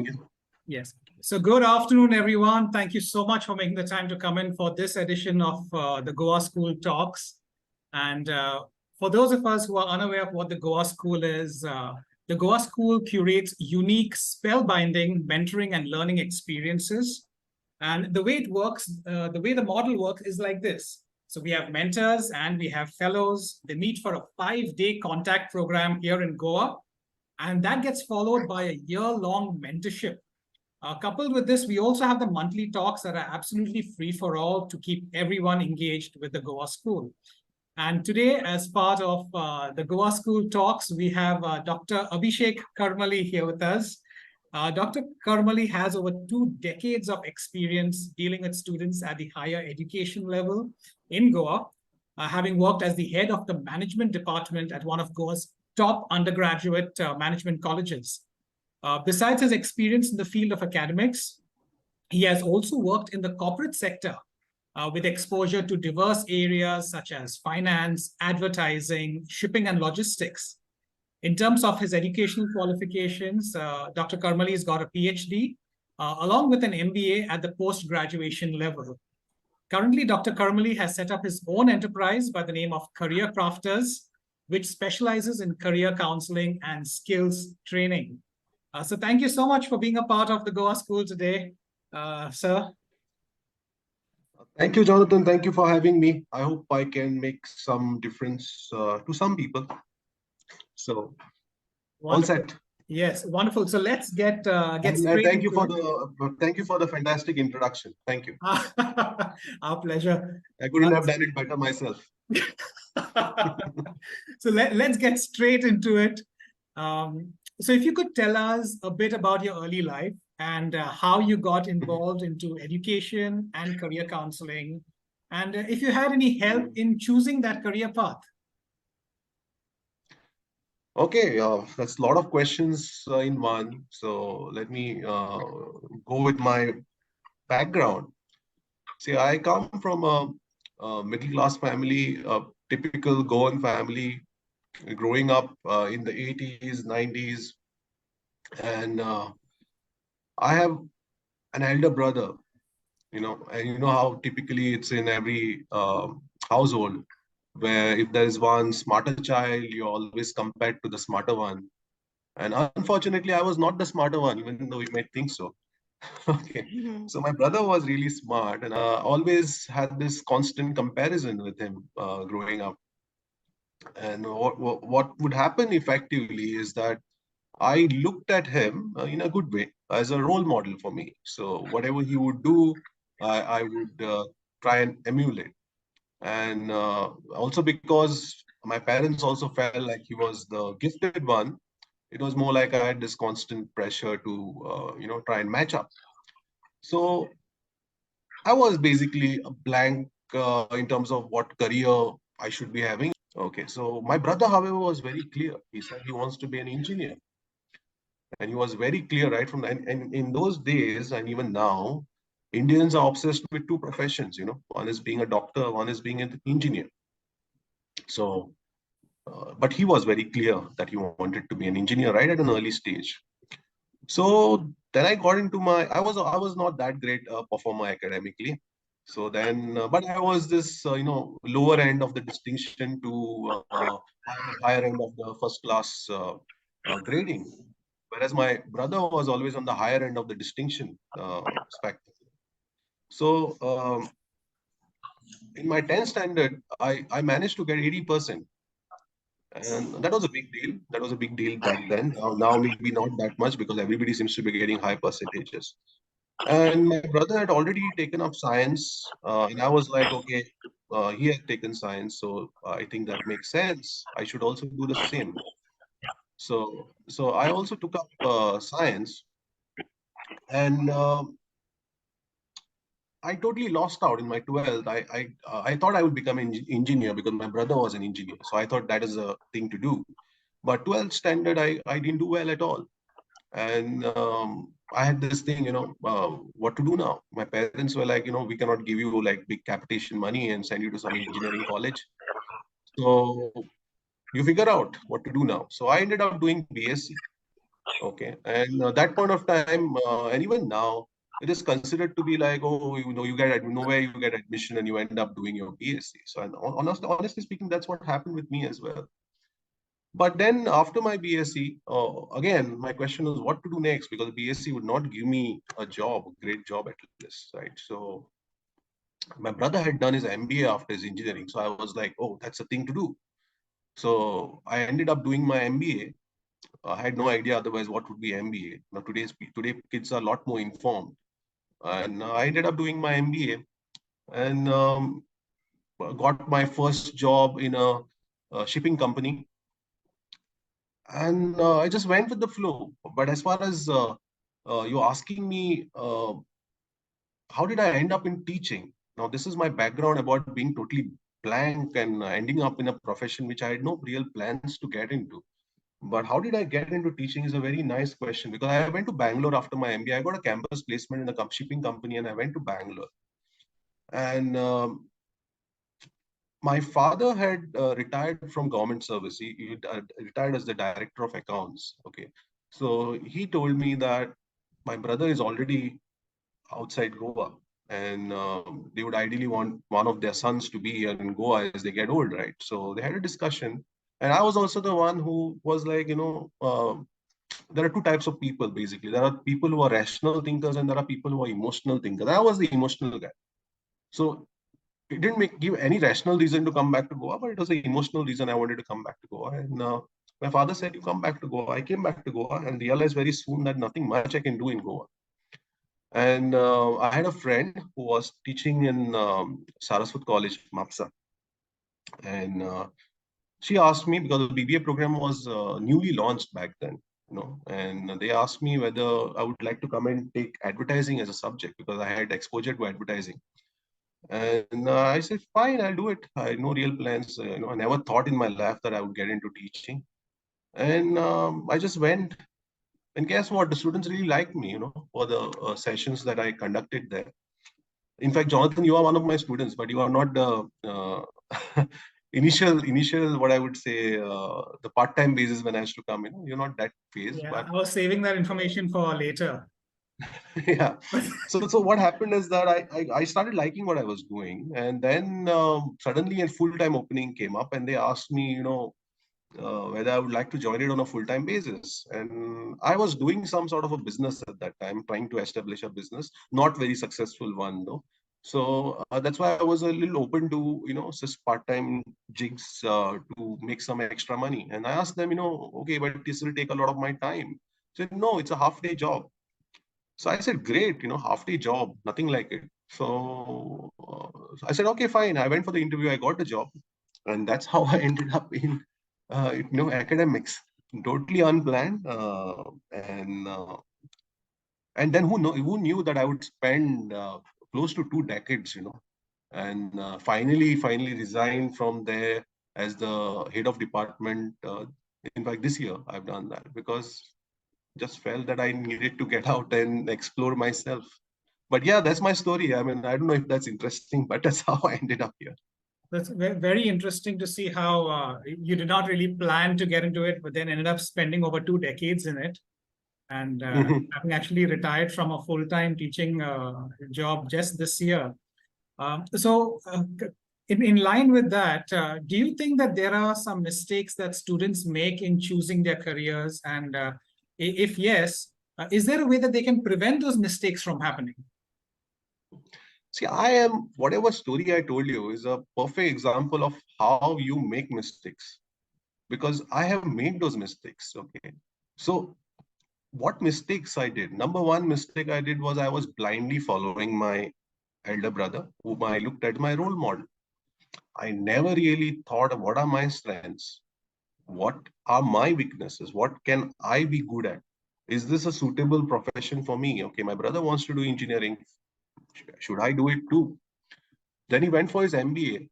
coming in. Yes. So good afternoon, everyone. Thank you so much for making the time to come in for this edition of the Goa School Talks. And for those of us who are unaware of what the Goa School is, the Goa School curates unique spellbinding mentoring and learning experiences. And the way it works, the way the model works is like this. So we have mentors and we have fellows. They meet for a 5-day contact program here in Goa. And that gets followed by a year-long mentorship. Coupled with this, we also have the monthly talks that are absolutely free for all to keep everyone engaged with the Goa School. And today, as part of the Goa School Talks, we have Dr. Abhishek Karmali here with us. Dr. Karmali has over 2 decades of experience dealing with students at the higher education level in Goa, having worked as the head of the management department at one of Goa's top undergraduate management colleges. Besides his experience in the field of academics, he has also worked in the corporate sector with exposure to diverse areas such as finance, advertising, shipping, and logistics. In terms of his educational qualifications, Dr. Karmali has got a PhD along with an MBA at the post-graduation level. Currently, Dr. Karmali has set up his own enterprise by the name of Career Crafters, which specializes in career counseling and skills training. So thank you so much for being a part of the Goa School today, sir. Thank you, Jonathan. Thank you for having me. I hope I can make some difference to some people. So, Wonderful. all set. Yes, wonderful. So let's get straight. Thank you for the fantastic introduction. Thank you. Our pleasure. I couldn't have done it better myself. So let's get straight into it. So if you could tell us a bit about your early life and how you got involved into education and career counseling, and if you had any help in choosing that career path. Okay, that's a lot of questions in one. So let me go with my background. See, I come from a middle-class family, a typical Goan family, growing up in the 80s, 90s. And I have an elder brother, and you know how typically it's in every household, where if there is one smarter child, you're always compared to the smarter one. And unfortunately, I was not the smarter one, even though you might think so. Okay. So my brother was really smart, and always had this constant comparison with him growing up. And what would happen effectively is that I looked at him in a good way as a role model for me. So whatever he would do, I would try and emulate. And also because my parents also felt like he was the gifted one, it was more like I had this constant pressure to, try and match up. So I was basically a blank in terms of what career I should be having. Okay, so my brother, however, was very clear. He said he wants to be an engineer. And he was very clear right from the, and in those days, and even now, Indians are obsessed with 2 professions, one is being a doctor, one is being an engineer. So, but he was very clear that he wanted to be an engineer right at an early stage. So then I got into I was not that great performer academically. So then, but I was this, lower end of the distinction to higher end of the first class grading. Whereas my brother was always on the higher end of the distinction spectrum. So in my 10th standard, I managed to get 80%. And that was a big deal. That was a big deal back then. Now maybe not that much because everybody seems to be getting high percentages. And my brother had already taken up science. And I was like, okay, he had taken science. So I think that makes sense. I should also do the same. So I also took up science. And I totally lost out in my 12th. I thought I would become an engineer because my brother was an engineer. So I thought that is a thing to do. But 12th standard, I didn't do well at all. And I had this thing, what to do now? My parents were like, we cannot give you like big capitation money and send you to some engineering college. So you figure out what to do now. So I ended up doing BSc. Okay, and that point of time, and even now, it is considered to be like, oh, you get nowhere, you get admission, and you end up doing your BSc. So, and honestly speaking, that's what happened with me as well. But then after my BSc, again, my question was what to do next, because BSc would not give me a job, a great job at least, right? So my brother had done his MBA after his engineering, so I was like, oh, that's a thing to do. So I ended up doing my MBA. I had no idea otherwise what would be MBA. Now today kids are a lot more informed, and I ended up doing my MBA and got my first job in a shipping company, and I just went with the flow. But as far as you're asking me, how did I end up in teaching? Now this is my background about being totally blank and ending up in a profession which I had no real plans to get into. But how did I get into teaching is a very nice question, because I went to Bangalore after my MBA. I got a campus placement in a shipping company and I went to Bangalore. And my father had retired from government service. He retired as the director of accounts. Okay. So he told me that my brother is already outside Goa, and they would ideally want one of their sons to be here in Goa as they get old, right? So they had a discussion. And I was also the one who was like, there are two types of people basically. There are people who are rational thinkers and there are people who are emotional thinkers. I was the emotional guy. So it didn't give any rational reason to come back to Goa, but it was an emotional reason I wanted to come back to Goa. And my father said, "You come back to Goa." I came back to Goa and realized very soon that nothing much I can do in Goa. And I had a friend who was teaching in Saraswat College, Mapsa. And she asked me, because the BBA program was newly launched back then, and they asked me whether I would like to come and take advertising as a subject because I had exposure to advertising. And I said, fine, I'll do it. I had no real plans. I never thought in my life that I would get into teaching. And I just went. And guess what? The students really liked me, for the sessions that I conducted there. In fact, Jonathan, you are one of my students, but you are not the initial, what I would say, the part-time basis when I used to come. You're not that phase, Yeah, but I was saving that information for later. yeah. So what happened is that I started liking what I was doing, and then suddenly a full-time opening came up, and they asked me, whether I would like to join it on a full-time basis. And I was doing some sort of a business at that time, trying to establish a business, not very successful one though. So that's why I was a little open to, just part-time gigs to make some extra money. And I asked them, okay, but this will take a lot of my time. They said, no, it's a half-day job. So I said, great, half-day job, nothing like it. So I said, okay, fine. I went for the interview, I got the job, and that's how I ended up in, academics, totally unplanned, and then who knew that I would spend close to 2 decades, and finally resigned from there as the head of department. In fact, this year I've done that because just felt that I needed to get out and explore myself. But yeah, that's my story. I mean, I don't know if that's interesting, but that's how I ended up here. That's very interesting to see how you did not really plan to get into it, but then ended up spending over 2 decades in it, and having actually retired from a full-time teaching job just this year. In line with that, do you think that there are some mistakes that students make in choosing their careers? And if yes, is there a way that they can prevent those mistakes from happening? See, whatever story I told you is a perfect example of how you make mistakes, because I have made those mistakes. Okay. So, what mistakes I did? Number one mistake I did was I was blindly following my elder brother, whom I looked at my role model. I never really thought of what are my strengths, what are my weaknesses, what can I be good at? Is this a suitable profession for me? Okay, my brother wants to do engineering. Should I do it too? Then he went for his MBA.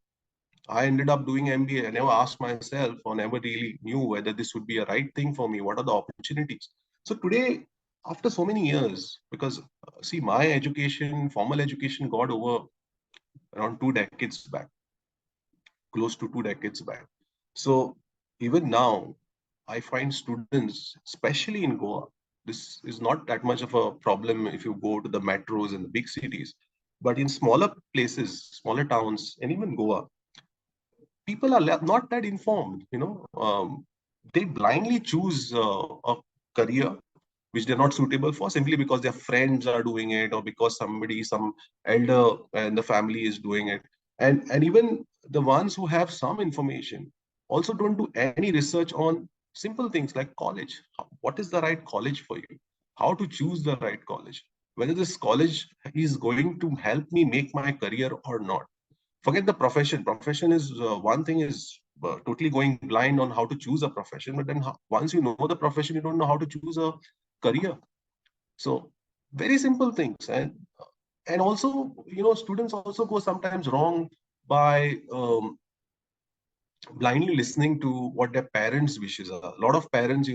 I ended up doing MBA. I never asked myself or never really knew whether this would be a right thing for me. What are the opportunities? So today, after so many years, because see, my education, formal education got over around 2 decades back, close to 2 decades back. So even now, I find students, especially in Goa, this is not that much of a problem if you go to the metros and the big cities. But in smaller places, smaller towns, and even Goa, people are not that informed. They blindly choose a career which they're not suitable for simply because their friends are doing it or because some elder in the family is doing it. And even the ones who have some information also don't do any research on simple things like college. What is the right college for you? How to choose the right college? Whether this college is going to help me make my career or not. Forget the profession. Profession is one thing is totally going blind on how to choose a profession, but then once you know the profession, you don't know how to choose a career. So very simple things. And also, students also go sometimes wrong by blindly listening to what their parents wishes are. A lot of parents,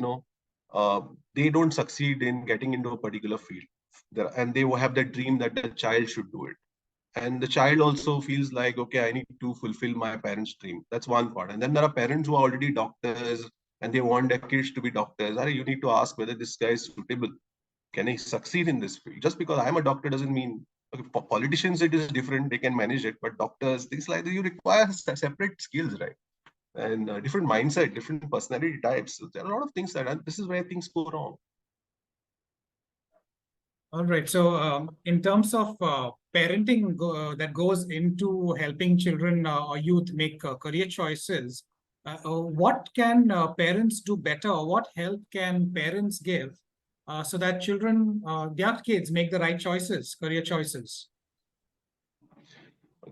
uh, they don't succeed in getting into a particular field. And they will have that dream that the child should do it, and the child also feels like, okay, I need to fulfill my parents dream. That's one part. And then there are parents who are already doctors and they want their kids to be doctors. You need to ask whether this guy is suitable. Can he succeed in this field? Just because I'm a doctor doesn't mean, okay, for politicians it is different, they can manage it, but doctors, things like that, you require separate skills, right? And different mindset, different personality types. So there are a lot of things that, and this is where things go wrong. All right. So, in terms of parenting that goes into helping children or youth make career choices, what can parents do better? Or what help can parents give so that children, their kids, make the right choices, career choices?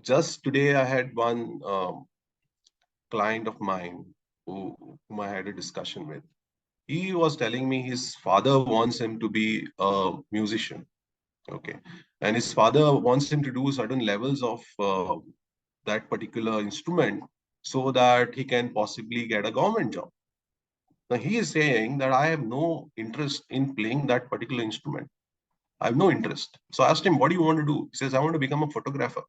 Just today I had one client of mine whom I had a discussion with. He was telling me his father wants him to be a musician. Okay. And his father wants him to do certain levels of that particular instrument so that he can possibly get a government job. Now he is saying that I have no interest in playing that particular instrument. I have no interest. So I asked him, what do you want to do? He says, I want to become a photographer.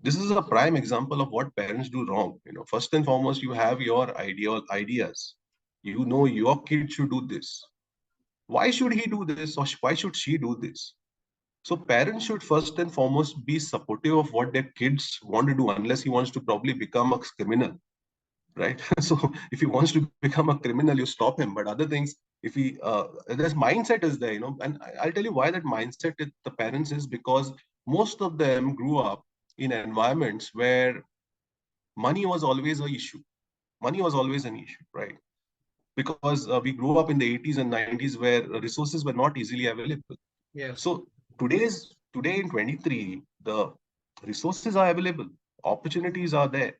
This is a prime example of what parents do wrong. First and foremost, you have your ideas. Your kid should do this. Why should he do this, or why should she do this? So parents should first and foremost be supportive of what their kids want to do, unless he wants to probably become a criminal, right? So if he wants to become a criminal, you stop him. But other things, if he this mindset is there, and I'll tell you why that mindset with the parents is because most of them grew up in environments where money was always an issue. Money was always an issue, right? Because we grew up in the 80s and 90s where resources were not easily available. Yes. So today in 23, the resources are available, opportunities are there.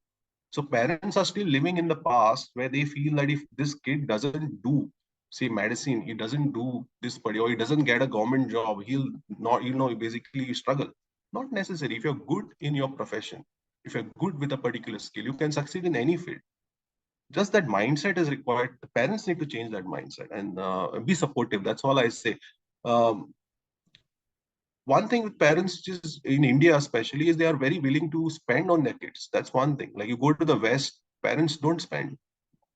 So parents are still living in the past where they feel that if this kid doesn't do, say, medicine, he doesn't do this, or he doesn't get a government job, he'll not, basically struggle. Not necessary. If you're good in your profession, if you're good with a particular skill, you can succeed in any field. Just that mindset is required. The parents need to change that mindset and be supportive. That's all I say. Um, One thing with parents is in India especially is they are very willing to spend on their kids. That's one thing. Like you go to the West, parents don't spend.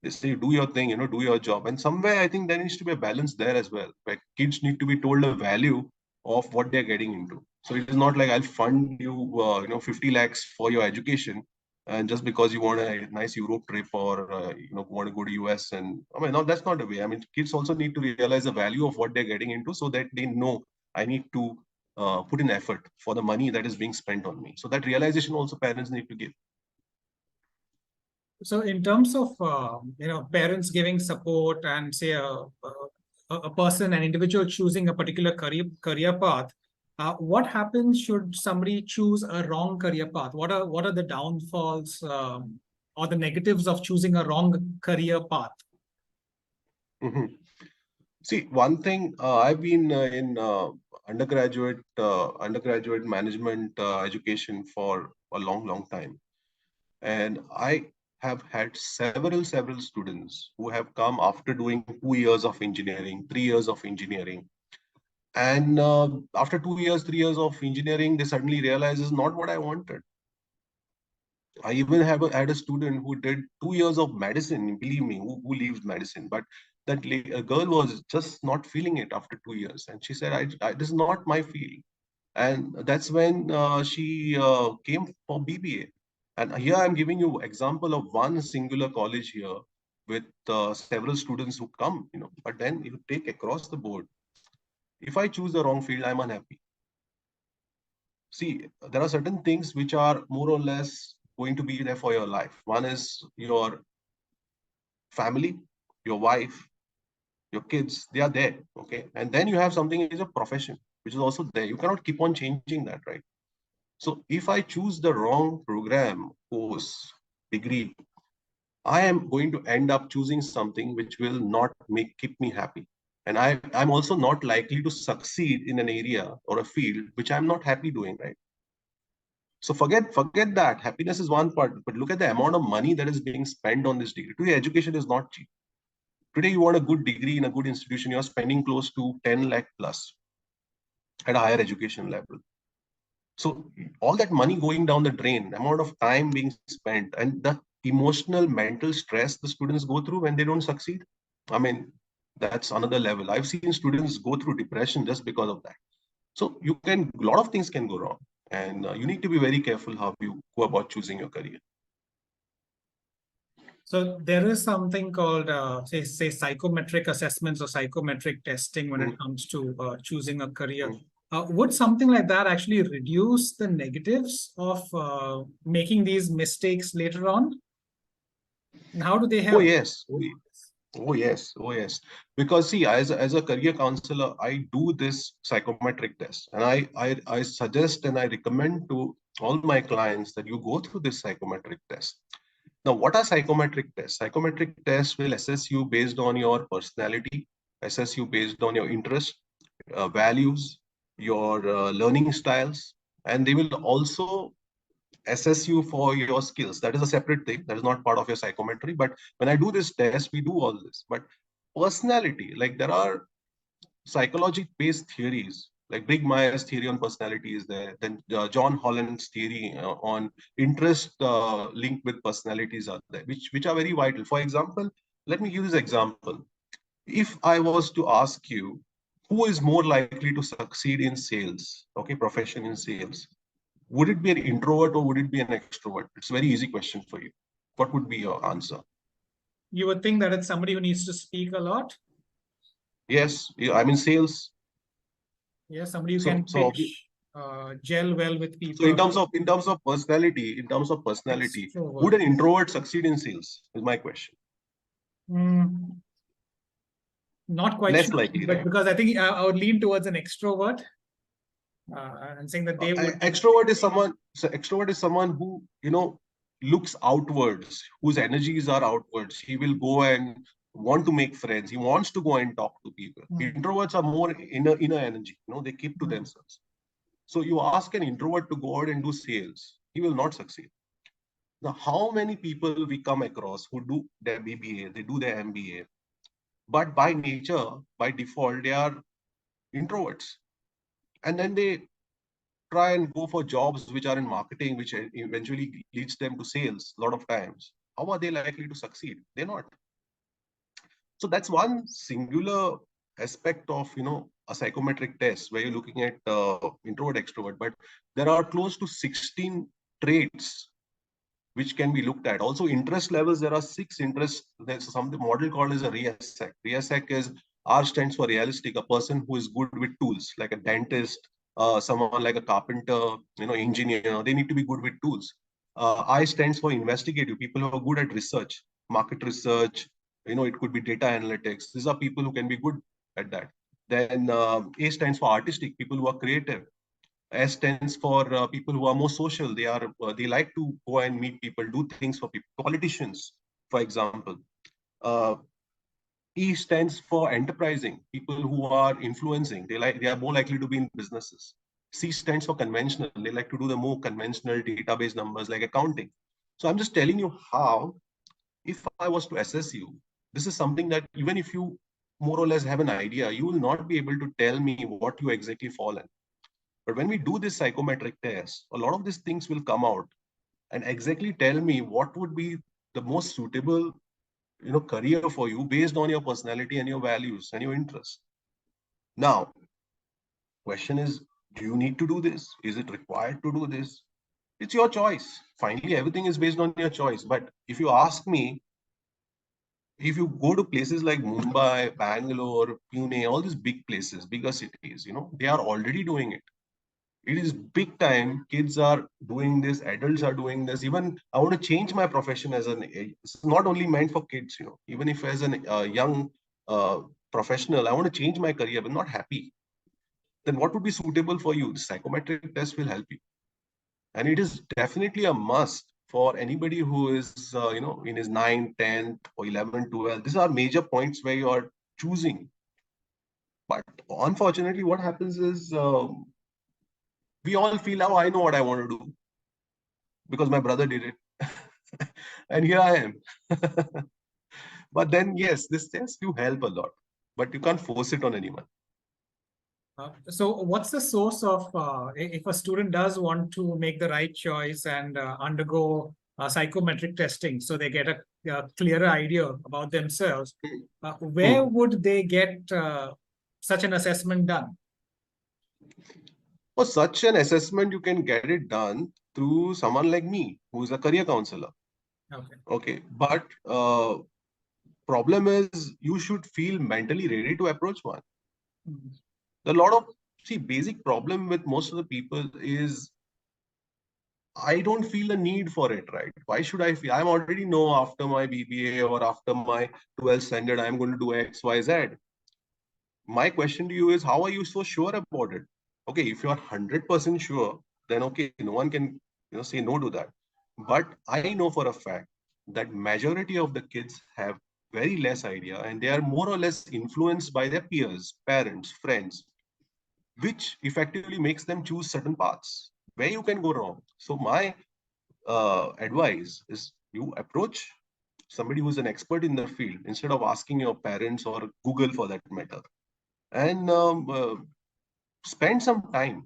They say, do your thing, do your job. And somewhere I think there needs to be a balance there as well, where kids need to be told the value of what they're getting into. So it is not like I'll fund you, 50 lakhs for your education. And just because you want a nice Europe trip or, want to go to US. And I mean, no, that's not the way. I mean, kids also need to realize the value of what they're getting into so that they know I need to put in effort for the money that is being spent on me. So that realization also parents need to give. So, in terms of parents giving support and say a person, an individual choosing a particular career path, what happens should somebody choose a wrong career path? What are the downfalls or the negatives of choosing a wrong career path? Mhm. See, one thing I've been in undergraduate management education for a long time, and I have had several students who have come after doing 2 years of engineering, 3 years of engineering, and after 2 years, 3 years of engineering, they suddenly realize is not what I wanted. I even had a student who did 2 years of medicine, believe me, who leaves medicine. But that a girl was just not feeling it after 2 years. And she said, this is not my field. And that's when she came for BBA. And here I'm giving you example of one singular college here with several students who come, but then you take across the board. If I choose the wrong field, I'm unhappy. See, there are certain things which are more or less going to be there for your life. One is your family, your wife, your kids, they are there. Okay. And then you have something as a profession, which is also there. You cannot keep on changing that, right? So if I choose the wrong program, course, degree, I am going to end up choosing something which will not keep me happy. And I'm also not likely to succeed in an area or a field which I'm not happy doing, right? So forget that. Happiness is one part, but look at the amount of money that is being spent on this degree. Today, education is not cheap. Today, you want a good degree in a good institution, you're spending close to 10 lakh plus at a higher education level. So all that money going down the drain, amount of time being spent, and the emotional, mental stress the students go through when they don't succeed. I mean, that's another level. I've seen students go through depression just because of that. So a lot of things can go wrong, and you need to be very careful how you go about choosing your career. So there is something called, say, psychometric assessments or psychometric testing when it comes to choosing a career. Would something like that actually reduce the negatives of making these mistakes later on? And how do they Oh help? yes, oh yes, oh yes. Because see, as a career counselor, I do this psychometric test, and I suggest and I recommend to all my clients that you go through this psychometric test. Now, what are psychometric tests? Psychometric tests will assess you based on your personality, assess you based on your interest, values, your learning styles, and they will also assess you for your skills. That is a separate thing. That is not part of your psychometry. But when I do this test, we do all this. But personality, like there are psychology-based theories, like Big Myers theory on personality is there. Then John Holland's theory on interest linked with personalities are there, which are very vital. For example, let me give this example. If I was to ask you, who is more likely to succeed in sales, okay, profession in sales, would it be an introvert or would it be an extrovert? It's a very easy question for you. What would be your answer? You would think that it's somebody who needs to speak a lot. Yes, I'm in sales. Yeah, somebody who So, can so, pitch, gel well with so in people. terms of personality, would Extrovert. an introvert succeed in sales? Is my question. Mm, not quite Less sure, likely, but right? because I think I would lean towards an extrovert and saying that they would. Extrovert is someone. So extrovert is someone who looks outwards, whose energies are outwards. He will go and want to make friends. He wants to go and talk to people. Introverts are more inner energy. They keep to themselves. So you ask an introvert to go out and do sales, he will not succeed. Now, how many people we come across who do their BBA, they do their MBA, but by nature, by default, they are introverts. And then they try and go for jobs which are in marketing, which eventually leads them to sales a lot of times. How are they likely to succeed? They're not. So that's one singular aspect of a psychometric test where you're looking at introvert extrovert, but there are close to 16 traits which can be looked at. Also, interest levels, there are 6 interests. There's some model called as a RIASEC. RIASEC is R stands for realistic, a person who is good with tools, like a dentist, someone like a carpenter, engineer. They need to be good with tools. I stands for investigative, people who are good at research, market research. It could be data analytics. These are people who can be good at that. Then A stands for artistic, people who are creative. S stands for people who are more social. They like to go and meet people, do things for people. Politicians, for example. Uh, E stands for enterprising, people who are influencing. They are more likely to be in businesses. C stands for conventional. They like to do the more conventional database numbers like accounting. So I'm just telling you how, if I was to assess you, this is something that even if you more or less have an idea, you will not be able to tell me what you exactly fall in. But when we do this psychometric test, a lot of these things will come out. and exactly tell me what would be the most suitable, career for you based on your personality and your values and your interests. Now, question is, do you need to do this? Is it required to do this? It's your choice. Finally, everything is based on your choice. But if you ask me, if you go to places like Mumbai, Bangalore, Pune, all these big places, bigger cities, they are already doing it. It is big time. Kids are doing this, adults are doing this. Even I want to change my profession as it's not only meant for kids, even if as an young uh, professional, I want to change my career, but not happy. Then what would be suitable for you? The psychometric test will help you. And it is definitely a must for anybody who is, in his 9th, 10th, or 11th, 12th. These are major points where you are choosing. But unfortunately, what happens is we all feel, oh, I know what I want to do because my brother did it. And here I am. But then, yes, this test do help a lot, but you can't force it on anyone. So what's the source of, if a student does want to make the right choice and undergo psychometric testing, so they get a clearer idea about themselves, where would they get such an assessment done? For such an assessment, you can get it done through someone like me, who is a career counselor. Okay. Okay, but problem is you should feel mentally ready to approach one. A lot of basic problem with most of the people is I don't feel a need for it, right? Why should I feel? I'm already know after my BBA or after my 12th standard, I'm going to do X, Y, Z. My question to you is, how are you so sure about it? Okay, if you are 100% sure, then okay, no one can say no to that. But I know for a fact that majority of the kids have very less idea, and they are more or less influenced by their peers, parents, friends, which effectively makes them choose certain paths where you can go wrong. So my advice is you approach somebody who's an expert in the field instead of asking your parents or Google for that matter, and spend some time.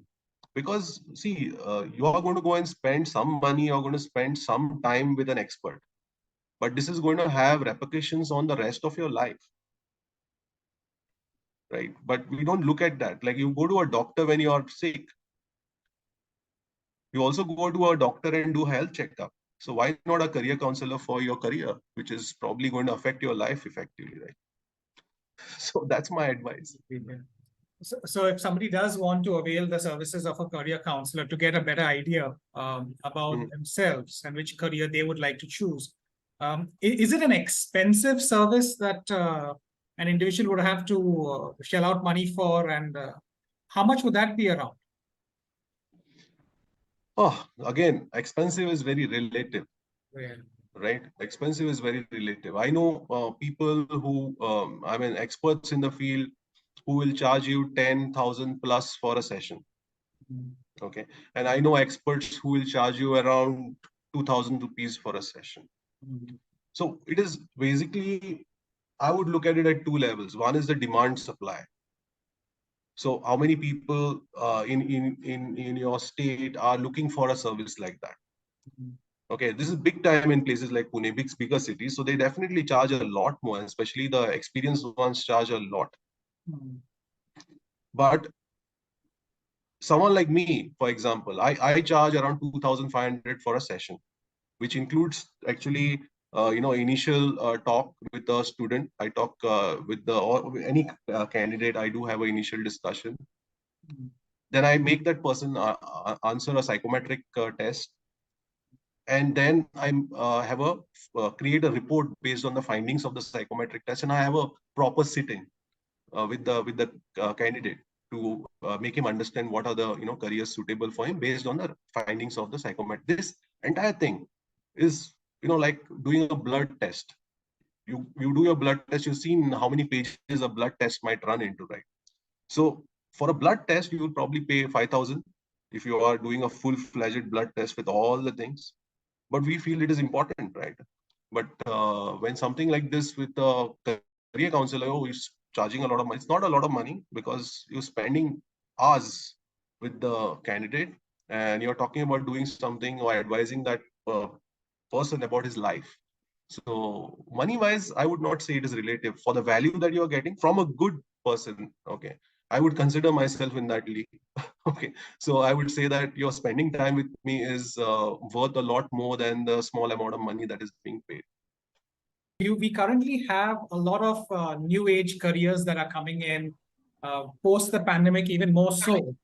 Because see, you are going to go and spend some money, you're going to spend some time with an expert, but this is going to have repercussions on the rest of your life, right? But we don't look at that. Like, you go to a doctor when you are sick, you also go to a doctor and do a health checkup. So why not a career counselor for your career, which is probably going to affect your life effectively, right? So that's my advice. So if somebody does want to avail the services of a career counselor to get a better idea about themselves and which career they would like to choose, is it an expensive service that an individual would have to shell out money for, and how much would that be around? Oh, again, expensive is very relative. Yeah. Right? Expensive is very relative. I know people who, experts in the field who will charge you 10,000 plus for a session. Okay. And I know experts who will charge you around 2,000 rupees for a session. So it is basically, I would look at it at two levels. One is the demand supply. So how many people in your state are looking for a service like that? Okay, this is big time in places like Pune, bigger cities. So they definitely charge a lot more, especially the experienced ones charge a lot. But someone like me, for example, I charge around 2,500 for a session, which includes actually, initial talk with the student. I talk with or any candidate. I do have an initial discussion. Then I make that person answer a psychometric test, and then I have a create a report based on the findings of the psychometric test, and I have a proper sitting with the candidate to make him understand what are the careers suitable for him based on the findings of the psychometric. This entire thing is like doing a blood test. You do your blood test. You've seen how many pages a blood test might run into, right? So for a blood test, you will probably pay 5,000 if you are doing a full-fledged blood test with all the things. But we feel it is important, right? But when something like this with a career counselor, oh, he's charging a lot of money. It's not a lot of money because you're spending hours with the candidate and you're talking about doing something or advising that uh, person about his life. So money wise, I would not say it is relative for the value that you're getting from a good person. Okay. I would consider myself in that league. Okay. So I would say that your spending time with me is worth a lot more than the small amount of money that is being paid. We currently have a lot of new age careers that are coming in post the pandemic, even more so.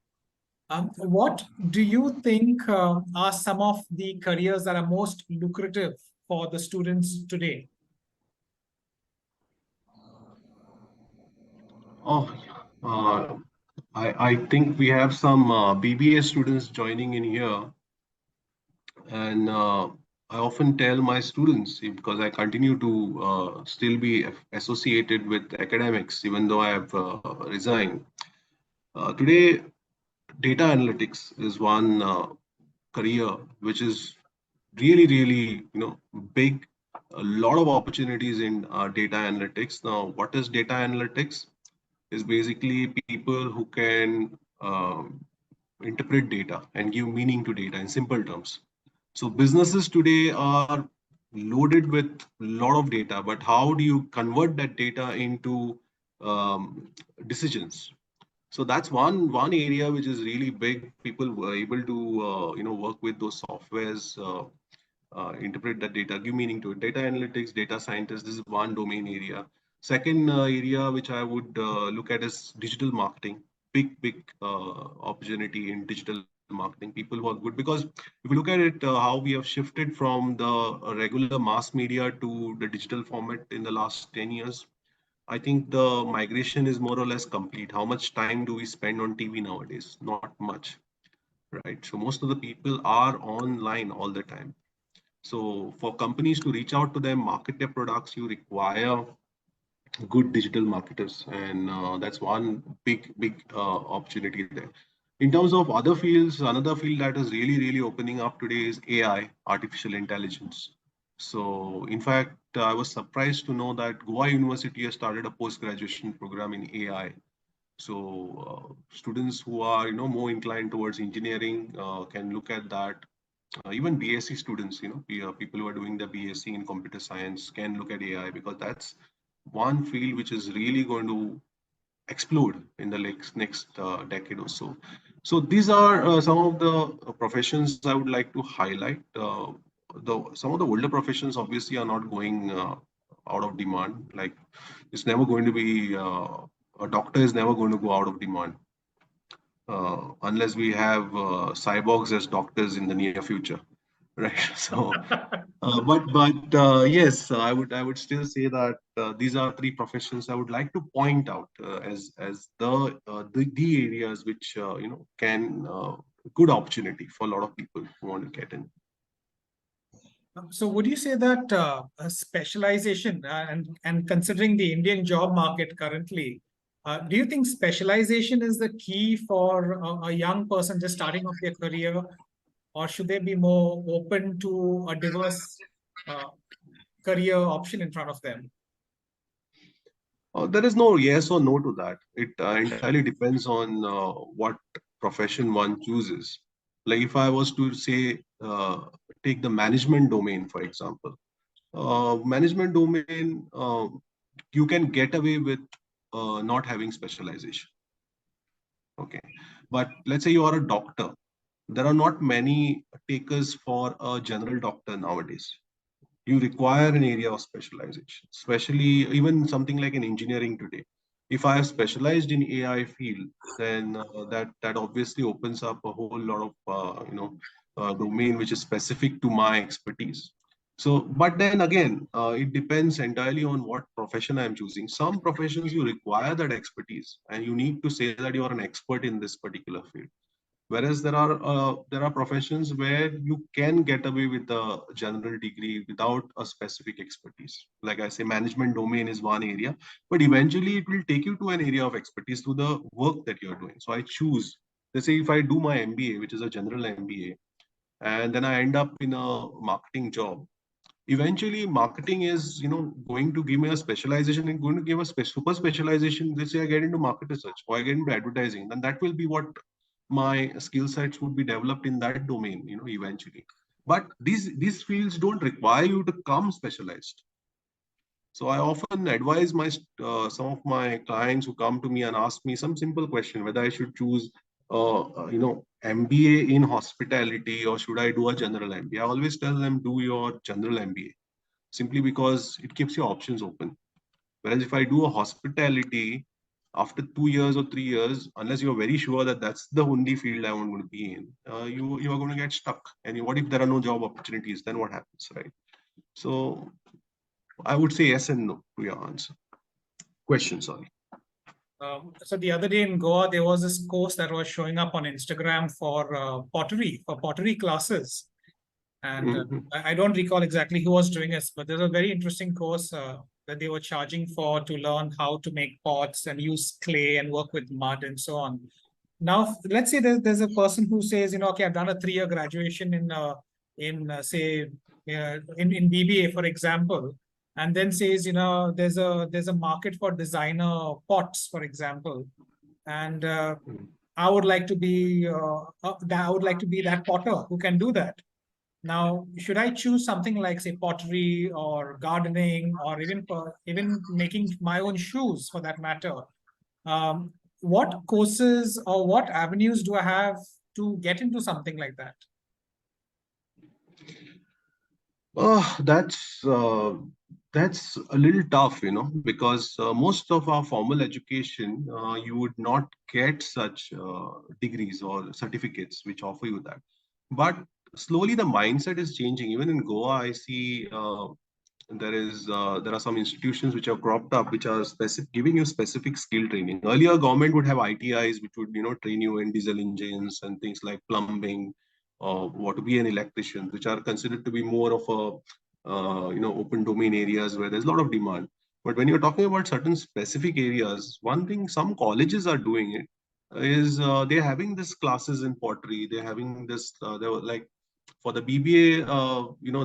What do you think are some of the careers that are most lucrative for the students today? Oh, uh, I think we have some BBA students joining in here, and I often tell my students, because I continue to still be associated with academics, even though I have resigned. Today, data analytics is one career which is really, big. A lot of opportunities in data analytics. Now, what is data analytics? Is basically people who can interpret data and give meaning to data in simple terms. So businesses today are loaded with a lot of data, but how do you convert that data into decisions? So that's one area which is really big. People were able to work with those softwares, interpret that data, give meaning to it. Data analytics, data scientists. This is one domain area. Second area which I would look at is digital marketing. Big opportunity in digital marketing. People who are good, because if you look at it, how we have shifted from the regular mass media to the digital format in the last 10 years. I think the migration is more or less complete. How much time do we spend on TV nowadays? Not much, right? So most of the people are online all the time. So for companies to reach out to them, market their products, you require good digital marketers, and that's one big opportunity there. In terms of other fields, another field that is really opening up today is AI, artificial intelligence. So in fact, I was surprised to know that Goa University has started a post-graduation program in AI. So students who are more inclined towards engineering can look at that. Even BSc students, people who are doing the BSc in computer science can look at AI, because that's one field which is really going to explode in the next decade or so. So these are some of the professions I would like to highlight. Some of the older professions obviously are not going out of demand. Like, it's never going to be a doctor is never going to go out of demand unless we have cyborgs as doctors in the near future, right? So but yes, I would still say that these are three professions I would like to point out as the areas which can good opportunity for a lot of people who want to get in. So would you say that a specialization and considering the Indian job market currently, do you think specialization is the key for a young person just starting off their career, or should they be more open to a diverse uh, career option in front of them? There is no yes or no to that. It entirely depends on what profession one chooses. Like, if I was to say, take the management domain, for example. Management domain, you can get away with not having specialization. Okay. But let's say you are a doctor. There are not many takers for a general doctor nowadays. You require an area of specialization, especially even something like an engineering today. If I have specialized in AI field, then that obviously opens up a whole lot of domain which is specific to my expertise. So, but then again, it depends entirely on what profession I'm choosing. Some professions you require that expertise, and you need to say that you are an expert in this particular field. Whereas there are professions where you can get away with a general degree without a specific expertise. Like I say, management domain is one area, but eventually it will take you to an area of expertise through the work that you're doing. So I choose, let's say if I do my MBA, which is a general MBA, and then I end up in a marketing job. Eventually, marketing is going to give me a specialization and going to give a super specialization. Let's say I get into market research or I get into advertising, then that will be what my skill sets would be developed in that domain, eventually. But these fields don't require you to come specialized. So I often advise some of my clients who come to me and ask me some simple question whether I should choose MBA in hospitality or should I do a general MBA. I always tell them do your general MBA simply because it keeps your options open. Whereas if I do a hospitality after 2 years or 3 years, unless you're very sure that that's the only field I want to be in, you are going to get stuck. And what if there are no job opportunities? Then what happens, right? So I would say yes and no to your answer. Question, sorry. So the other day in Goa, there was this course that was showing up on Instagram for pottery classes. And Mhm. I don't recall exactly who was doing it, but there's a very interesting course that they were charging for to learn how to make pots and use clay and work with mud and so on. Now, let's say there's a person who says, okay, I've done a 3-year graduation say, in BBA, for example, and then says, there's a market for designer pots, for example, and I would like to be that potter who can do that. Now, should I choose something like, say, pottery or gardening, or even making my own shoes for that matter? Um, what courses or what avenues do I have to get into something like that? Oh, that's a little tough, because most of our formal education, you would not get such degrees or certificates which offer you that. But slowly the mindset is changing. Even in Goa, I see there are some institutions which have cropped up which are specific giving you specific skill training. Earlier, government would have ITIs which would train you in diesel engines and things like plumbing or what to be an electrician, which are considered to be more of a open domain areas where there's a lot of demand. But when you're talking about certain specific areas, one thing some colleges are doing it is they're having this classes in pottery. They're having this. They were like for the BBA,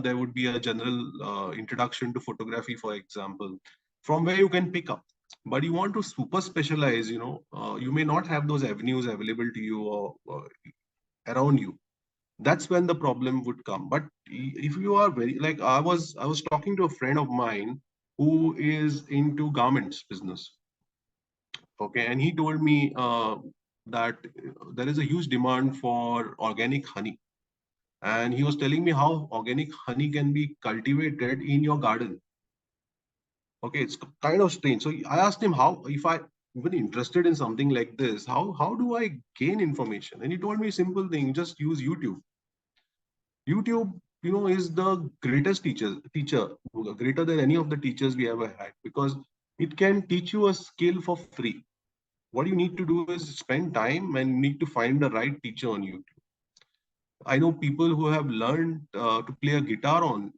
there would be a general introduction to photography, for example, from where you can pick up. But you want to super specialize, you may not have those avenues available to you or around you. That's when the problem would come. But if you are very like I was talking to a friend of mine who is into garments business. Okay, and he told me that there is a huge demand for organic honey, and he was telling me how organic honey can be cultivated in your garden. Okay, it's kind of strange. So I asked him how, if I even interested in something like this, how do I gain information? And he told me simple thing: just use YouTube. YouTube, is the greatest teacher, greater than any of the teachers we ever had, because it can teach you a skill for free. What you need to do is spend time and need to find the right teacher on YouTube. I know people who have learned to play a guitar on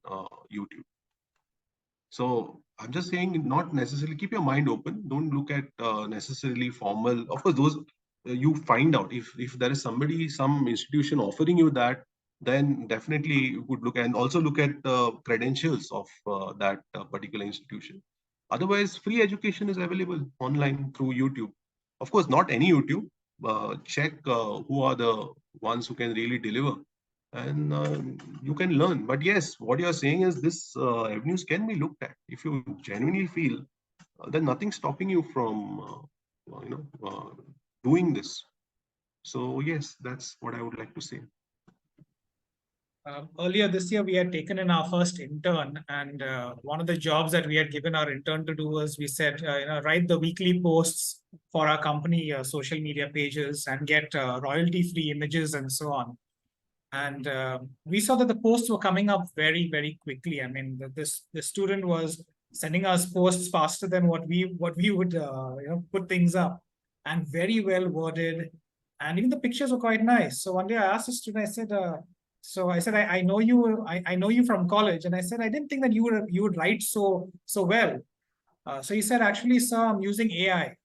YouTube. So I'm just saying, not necessarily keep your mind open. Don't look at necessarily formal. Of course, those you find out if there is somebody, some institution offering you that, then definitely you could look and also look at the credentials of that particular institution. Otherwise, free education is available online through YouTube. Of course, not any YouTube. Check who are the ones who can really deliver, and you can learn. But yes, what you're saying is this avenues can be looked at if you genuinely feel. Then nothing stopping you from doing this. So yes, that's what I would like to say. Earlier this year, we had taken in our first intern, and one of the jobs that we had given our intern to do was we said, write the weekly posts for our company social media pages and get royalty-free images and so on. And we saw that the posts were coming up very, very quickly. I mean, the student was sending us posts faster than what we would put things up, and very well worded, and even the pictures were quite nice. So one day I asked the student, I said, I know you, I know you from college, and I said I didn't think that you would write so well. So he said, actually, sir, I'm using AI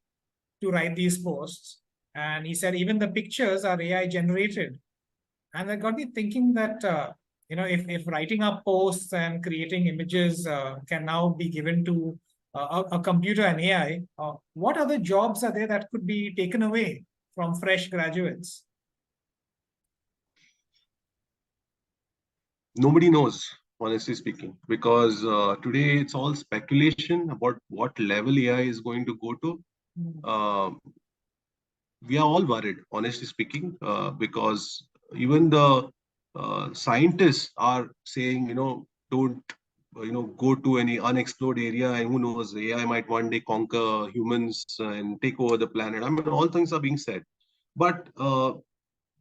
to write these posts, and he said even the pictures are AI generated. And that got me thinking that, if writing up posts and creating images can now be given to a computer and AI, what other jobs are there that could be taken away from fresh graduates? Nobody knows, honestly speaking, because today it's all speculation about what level AI is going to go to. Uh, we are all worried, honestly speaking, because even the scientists are saying, don't, go to any unexplored area, and who knows, AI might one day conquer humans and take over the planet. I mean, all things are being said, but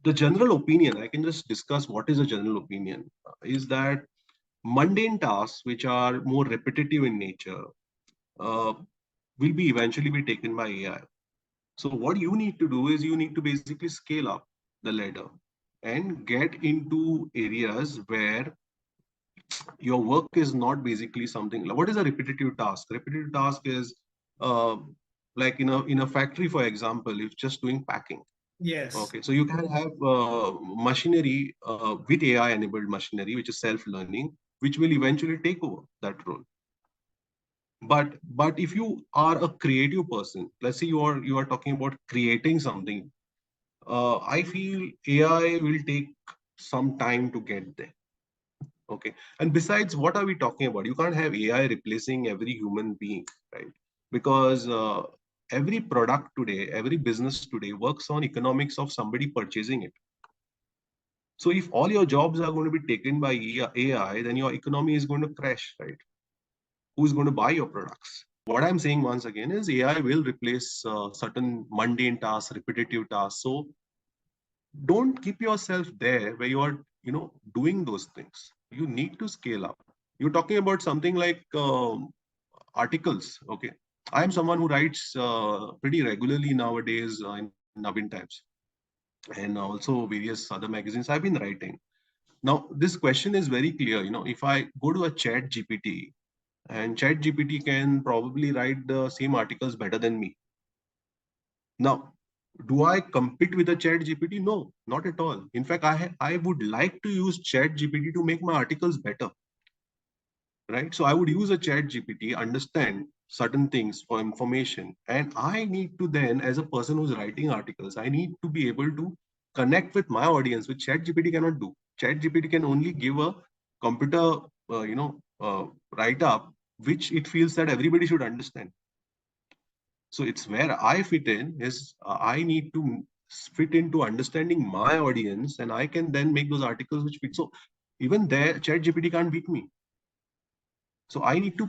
the general opinion, I can just discuss what is a general opinion, is that mundane tasks which are more repetitive in nature uh, will be eventually be taken by AI. So what you need to do is you need to basically scale up the ladder and get into areas where your work is not basically something. What is a repetitive task? Repetitive task is uh, like in a factory, for example, if just doing packing. Yes. Okay, so you can have machinery with AI-enabled machinery, which is self-learning, which will eventually take over that role. But if you are a creative person, let's say you are talking about creating something, I feel AI will take some time to get there. Okay. And besides, what are we talking about? You can't have AI replacing every human being, right? Because every product today, every business today works on economics of somebody purchasing it. So if all your jobs are going to be taken by AI, then your economy is going to crash, right? Who's going to buy your products? What I'm saying once again is AI will replace certain mundane tasks, repetitive tasks. So don't keep yourself there where you are, doing those things. You need to scale up. You're talking about something like articles. Okay. I am someone who writes pretty regularly nowadays in Navin Times and also various other magazines. I've been writing. Now, this question is very clear. If I go to a chat GPT, and chat GPT can probably write the same articles better than me. Now, do I compete with the chat GPT? No, not at all. In fact, I would like to use chat GPT to make my articles better, right? So I would use a chat GPT, understand certain things for information. And I need to then, as a person who's writing articles, I need to be able to connect with my audience, which chat GPT cannot do. Chat GPT can only give a computer, write up, which it feels that everybody should understand. So it's where I fit in is I need to fit into understanding my audience, and I can then make those articles which fit. So even there, ChatGPT can't beat me. So I need to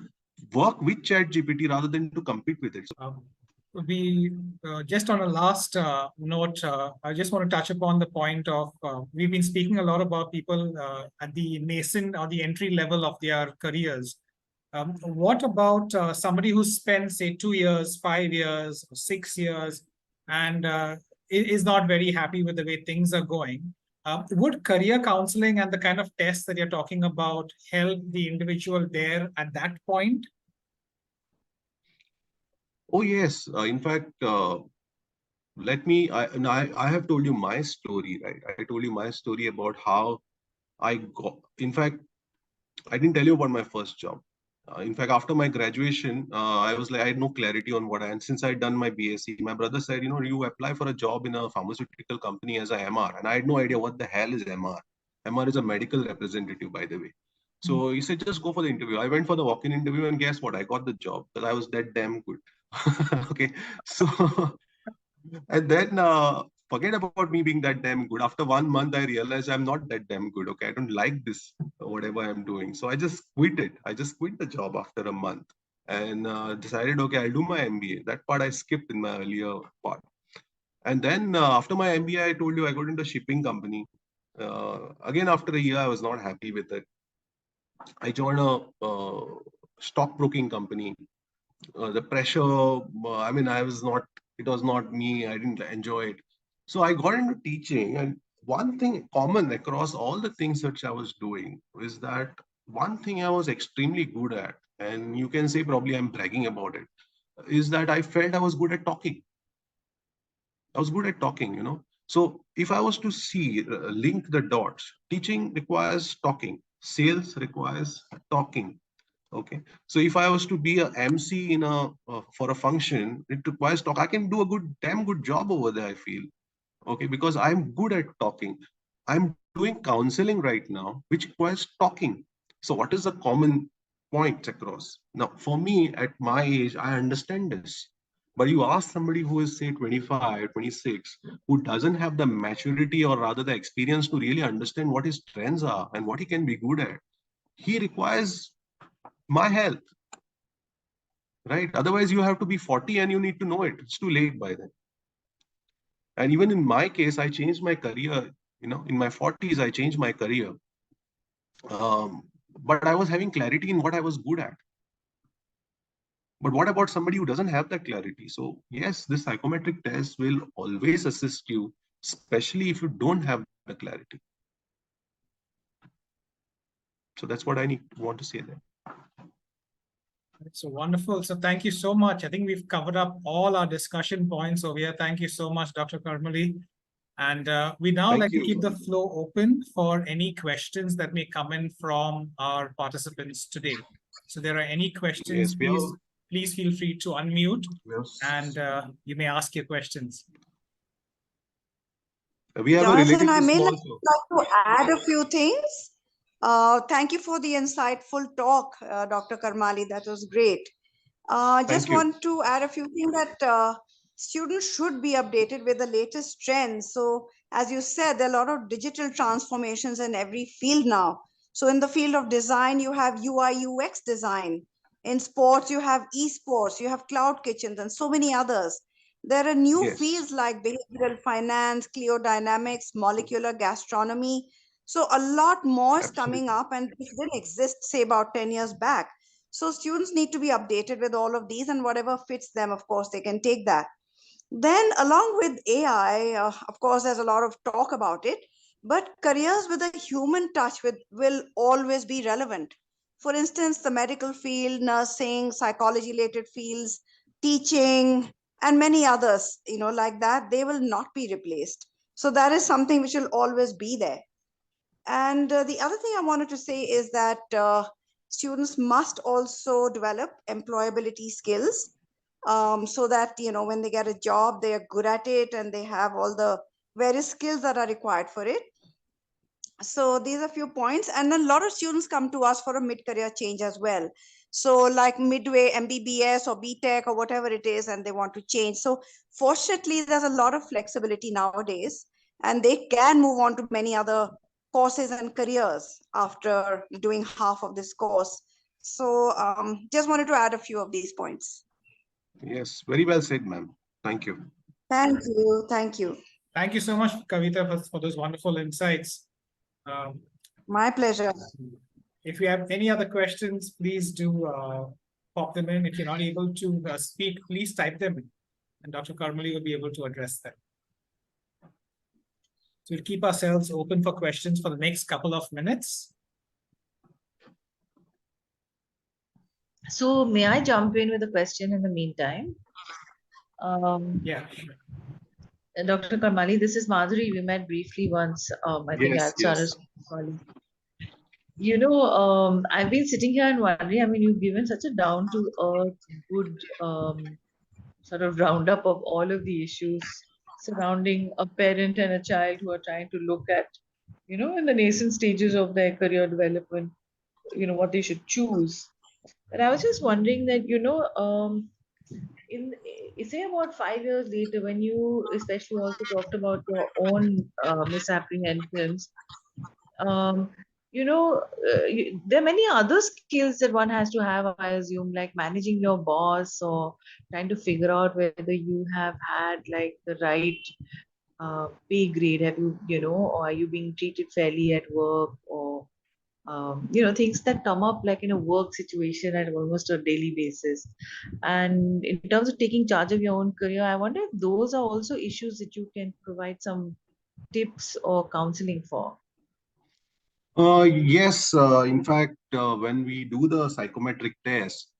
work with ChatGPT rather than to compete with it. We just on a last note, I just want to touch upon the point of we've been speaking a lot about people at the nascent or the entry level of their careers. What about somebody who spent, say, 2 years, 5 years, 6 years, and is not very happy with the way things are going? Would career counseling and the kind of tests that you're talking about help the individual there at that point? Oh yes, in fact, let me. I have told you my story, right? I told you my story about how I got. In fact, I didn't tell you about my first job. In fact, after my graduation, I was like, I had no clarity on what I, and since I'd done my BSc, my brother said, you apply for a job in a pharmaceutical company as a MR. And I had no idea what the hell is MR. MR is a medical representative, by the way. So he said, just go for the interview. I went for the walk-in interview, and guess what? I got the job because I was that damn good. Okay. So, and then forget about me being that damn good. After 1 month, I realized I'm not that damn good. Okay. I don't like this, whatever I'm doing. So I just quit it. I just quit the job after a month and decided, okay, I'll do my MBA. That part I skipped in my earlier part. And then after my MBA, I told you I got into a shipping company. Again, after a year, I was not happy with it. I joined a stockbroking company. The pressure, I mean, it was not me. I didn't enjoy it. So I got into teaching. And one thing common across all the things which I was doing is that one thing I was extremely good at, and you can say probably I'm bragging about it, is that I felt I was good at talking. I was good at talking. So if I was to see, link the dots, teaching requires talking, sales requires talking. Okay. So if I was to be a MC in a for a function, it requires talk. I can do a damn good job over there, I feel. Okay, because I'm good at talking. I'm doing counseling right now, which requires talking. So what is the common point across? Now, for me, at my age, I understand this. But you ask somebody who is, say, 25, 26, who doesn't have the maturity or rather the experience to really understand what his trends are and what he can be good at, he requires my help, right? Otherwise, you have to be 40 and you need to know it. It's too late by then. And even in my case, I changed my career. In my 40s, I changed my career. But I was having clarity in what I was good at. But what about somebody who doesn't have that clarity? So yes, this psychometric test will always assist you, especially if you don't have the clarity. So that's what I want to say there. So wonderful. So thank you so much. I think we've covered up all our discussion points over here. Thank you so much, Dr. Karmali. And we now Thank like to you. keep the floor open for any questions that may come in from our participants today. So there are any questions, Yes, please feel free to unmute and you may ask your questions. We have Jonathan, a I may like to add a few things. Thank you for the insightful talk, Dr. Karmali. That was great. Just want to add a few things that students should be updated with the latest trends. So as you said, there are a lot of digital transformations in every field now. So in the field of design, you have UI, UX design. In sports, you have esports, you have cloud kitchens and so many others. There are new fields like behavioral finance, cliodynamics, molecular gastronomy. So a lot more is coming up and it didn't exist, say, about 10 years back. So students need to be updated with all of these, and whatever fits them, of course, they can take that. Then along with AI, of course, there's a lot of talk about it, but careers with a human touch will always be relevant. For instance, the medical field, nursing, psychology related fields, teaching, and many others, like that, they will not be replaced. So that is something which will always be there. And the other thing I wanted to say is that students must also develop employability skills so that, when they get a job, they are good at it and they have all the various skills that are required for it. So these are a few points. And a lot of students come to us for a mid-career change as well. So like midway MBBS or BTech or whatever it is, and they want to change. So fortunately, there's a lot of flexibility nowadays, and they can move on to many other courses and careers after doing half of this course. So just wanted to add a few of these points. Yes, very well said, ma'am. Thank you. Thank you. Thank you. Thank you so much, Kavita, for those wonderful insights. My pleasure. If you have any other questions, please do pop them in. If you're not able to speak, please type them in, and Dr. Karmali will be able to address them. So we'll keep ourselves open for questions for the next couple of minutes. So may I jump in with a question in the meantime? Yeah, sure. Dr. Karmali, this is Madhuri. We met briefly once, I think at Sarah's college. I've been sitting here and wondering, I mean, you've given such a down-to-earth, good sort of roundup of all of the issues surrounding a parent and a child who are trying to look at, in the nascent stages of their career development, what they should choose. But I was just wondering that, say about 5 years later, when you especially also talked about your own misapprehensions, there are many other skills that one has to have, I assume, like managing your boss or trying to figure out whether you have had like the right pay grade. Have you, or are you being treated fairly at work, or things that come up like in a work situation at almost a daily basis. And in terms of taking charge of your own career, I wonder if those are also issues that you can provide some tips or counseling for. Yes, in fact, when we do the psychometric test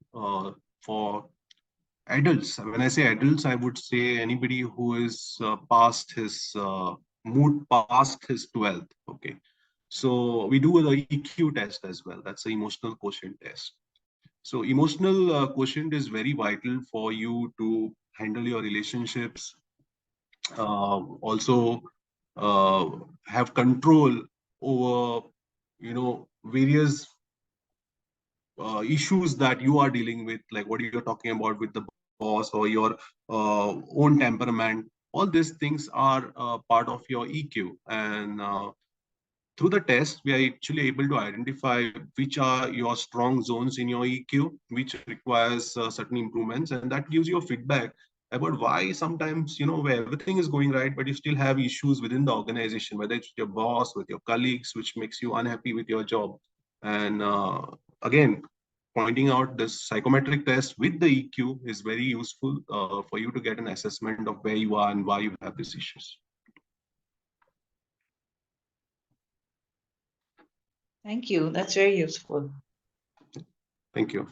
for adults, when I say adults, I would say anybody who is past his 12th. Okay. So we do the EQ test as well. That's the emotional quotient test. So emotional quotient is very vital for you to handle your relationships. Also, have control over, various issues that you are dealing with, like what you're talking about with the boss or your own temperament. All these things are part of your EQ, and through the test, we are actually able to identify which are your strong zones in your EQ, which requires certain improvements, and that gives you a feedback about why sometimes, where everything is going right, but you still have issues within the organization, whether it's with your boss, with your colleagues, which makes you unhappy with your job. And again, pointing out this psychometric test with the EQ is very useful for you to get an assessment of where you are and why you have these issues. Thank you. That's very useful. Thank you.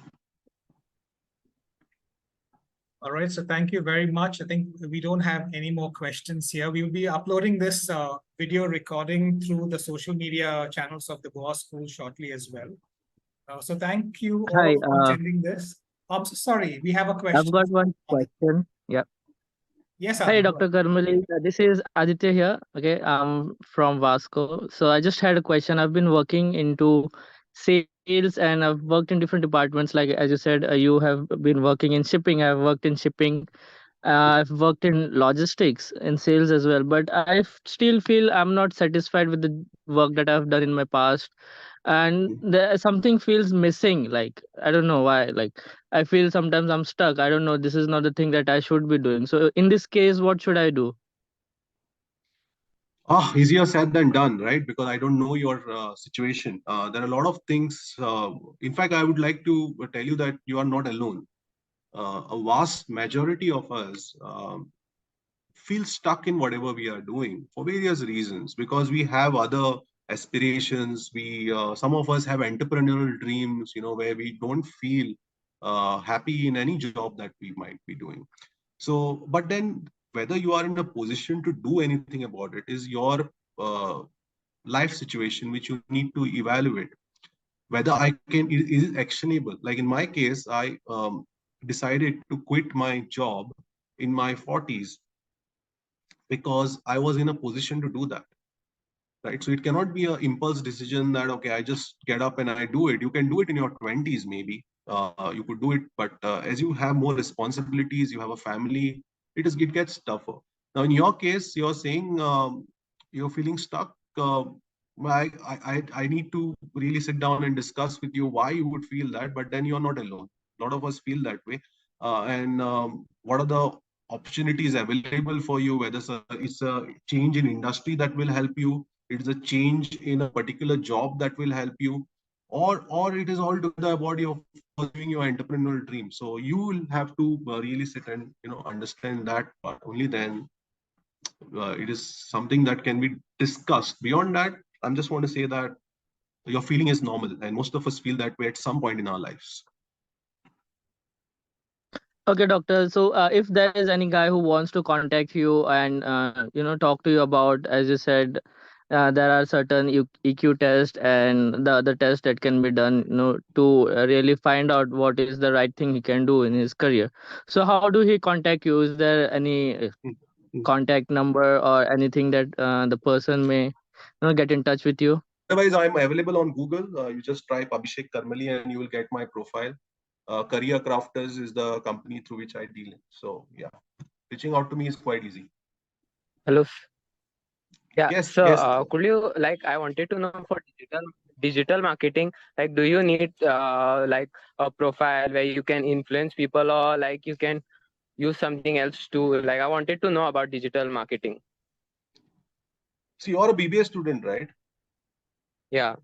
All right, so thank you very much. I think we don't have any more questions here. We will be uploading this video recording through the social media channels of the Goa School shortly as well. So thank you all Hi, for attending this. I'm so sorry, we have a question. I've got one question. Yeah. Yes, Hi, Anand, go Dr. Karmali. This is Aditya here. Okay, I'm from Vasco. So I just had a question. I've been working into sales and I've worked in different departments. Like as you said, you have been working in shipping. I've worked in shipping. I've worked in logistics and sales as well, but still feel I'm not satisfied with the work that I've done in my past, and something feels missing. Like I don't know why. Like I feel sometimes I'm stuck. I don't know. This is not the thing that I should be doing. So in this case, what should I do? Easier said than done, right? Because I don't know your situation. There are a lot of things. In fact, I would like to tell you that you are not alone. A vast majority of us feel stuck in whatever we are doing for various reasons, because we have other aspirations. Some of us have entrepreneurial dreams, where we don't feel happy in any job that we might be doing. So, but then whether you are in a position to do anything about it is your life situation, which you need to evaluate. Whether is it actionable? Like in my case, I decided to quit my job in my 40s because I was in a position to do that. Right. So it cannot be an impulse decision that, okay, I just get up and I do it. You can do it in your 20s, maybe. You could do it, but as you have more responsibilities, you have a family, it gets tougher. Now, in your case, you're saying you're feeling stuck. I need to really sit down and discuss with you why you would feel that, but then you're not alone. A lot of us feel that way. And what are the opportunities available for you? Whether it's a change in industry that will help you, it's a change in a particular job that will help you, or it is altogether about your pursuing your entrepreneurial dream. So you will have to really sit and understand that part. Only then it is something that can be discussed. Beyond that, I just want to say that your feeling is normal, and most of us feel that way at some point in our lives. Okay, doctor. So if there is any guy who wants to contact you and talk to you about, as you said, there are certain EQ tests and the other tests that can be done, to really find out what is the right thing he can do in his career. So how do he contact you? Is there any contact number or anything that the person may get in touch with you? Otherwise, I'm available on Google. You just type Abhishek Karmali and you will get my profile. Career Crafters is the company through which I deal in. So yeah, reaching out to me is quite easy. Hello. Yeah. Yes. So Yes. could you, like, I wanted to know for digital marketing, like, do you need like a profile where you can influence people, or like you can use something else to, like, I wanted to know about digital marketing. So you're a BBA student, right? Yeah.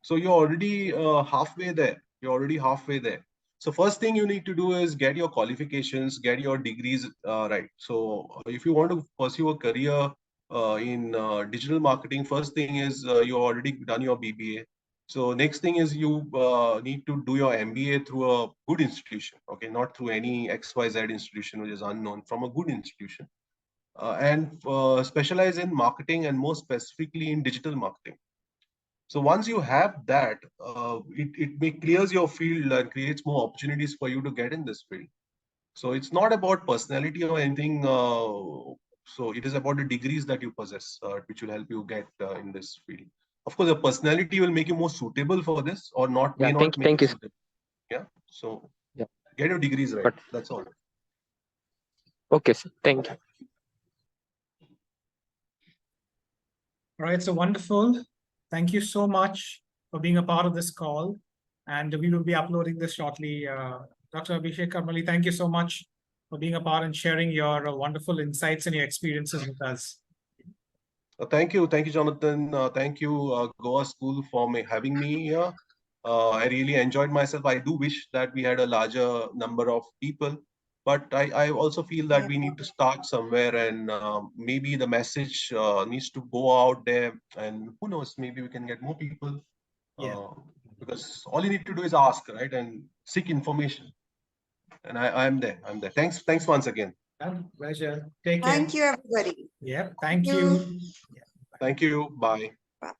So you're already halfway there. You're already halfway there. So first thing you need to do is get your qualifications, get your degrees right. So if you want to pursue a career in digital marketing, first thing is you already done your BBA. So next thing is you need to do your MBA through a good institution. Okay, not through any XYZ institution which is unknown, from a good institution. And specialize in marketing, and more specifically in digital marketing. So once you have that, it clears your field and creates more opportunities for you to get in this field. So it's not about personality or anything So it is about the degrees that you possess, which will help you get in this field. Of course, your personality will make you more suitable for this, or not, may Yeah, not make thank you you. suitable. Yeah. So Yeah. get your degrees right. But That's all. okay, sir. Thank you. All right, so wonderful. Thank you so much for being a part of this call. And we will be uploading this shortly. Dr. Abhishek Karmali, thank you so much for being a part and sharing your wonderful insights and your experiences with us. Thank you, Jonathan. Thank you, Goa School, for having me here. I really enjoyed myself. I do wish that we had a larger number of people, but I also feel that we need to start somewhere, and maybe the message needs to go out there, and who knows, maybe we can get more people. Because all you need to do is ask, right, and seek information. And I'm there. Thanks once again. Pleasure. Take care. Thank you, everybody. Yeah, thank you. Thank you. Bye. Bye.